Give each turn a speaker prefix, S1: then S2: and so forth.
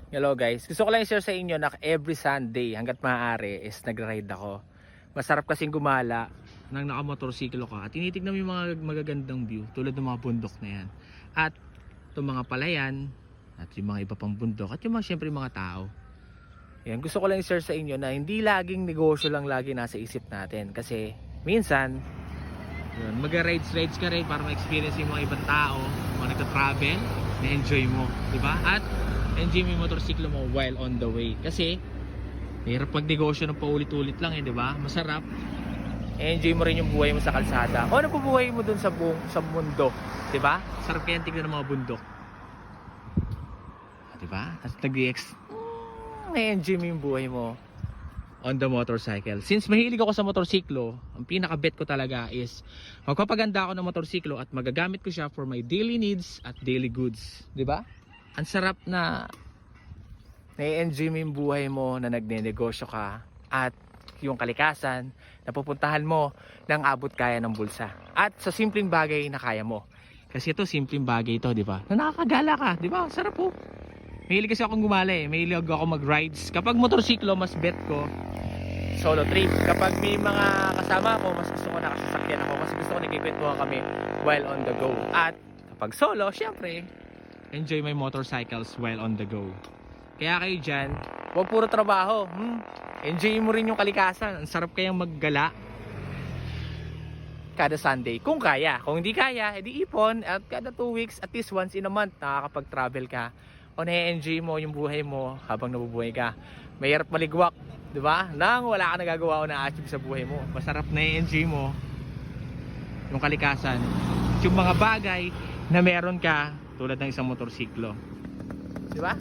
S1: Hello guys, gusto ko lang i-share sa inyo na every Sunday hanggat maaari is nag-ride ako. Masarap kasing gumala nang nakamotorsiklo ka at tinitignan mo yung mga magagandang view tulad ng mga bundok na yan. At itong mga palayan at yung mga iba pang bundok at yung mga syempre mga tao. Yan, gusto ko lang i-share sa inyo na hindi laging negosyo lang lagi nasa isip natin. Kasi minsan, mag-rides ka rin para ma-experience yung mga ibang tao, mga nagka-travel, na-enjoy mo, di ba? At enjoy mo yung motorsiklo mo while on the way. Kasi hirap mag-negosyo ng paulit-ulit lang di ba? Masarap. Enjoy mo rin yung buhay mo sa kalsada. O ano po buhay mo dun sa mundo, di ba? Sarap kaya tignan ng mga bundok. Di ba? At na-enjoy mo yung buhay mo on the motorcycle. Since mahilig ako sa motorsiklo, ang pinaka-bet ko talaga is magpapaganda ako ng motorsiklo at magagamit ko siya for my daily needs at daily goods, di ba? Ang sarap na na-enjoy mo yung buhay mo na nagne-negosyo ka at yung kalikasan na pupuntahan mo ng abot kaya ng bulsa at sa simpleng bagay na kaya mo. Kasi ito simpleng bagay ito, di ba? Na nakakagala ka, di ba? Sarap po. Mahilig kasi akong gumala mahilig ako mag-rides. Kapag motorsiklo, mas bet ko solo trip. Kapag may mga kasama ako, mas gusto ko nakasasakyan ako. Mas gusto ko nagkikwentuhan kami while on the go. At kapag solo, syempre enjoy my motorcycles while on the go. Kaya kayo dyan, huwag puro trabaho. Enjoy mo rin yung kalikasan. Ang sarap kayang maggala kada Sunday. Kung kaya. Kung hindi kaya, edi ipon. At kada 2 weeks, at least once in a month, nakakapag-travel ka. O na-enjoy mo yung buhay mo habang nabubuhay ka. Mahirap maligwak, di ba? Nang wala ka nagagawa o na-achieve sa buhay mo. Masarap na-enjoy mo yung kalikasan. Yung mga bagay na meron ka tulad ng isang motorsiklo. Di ba?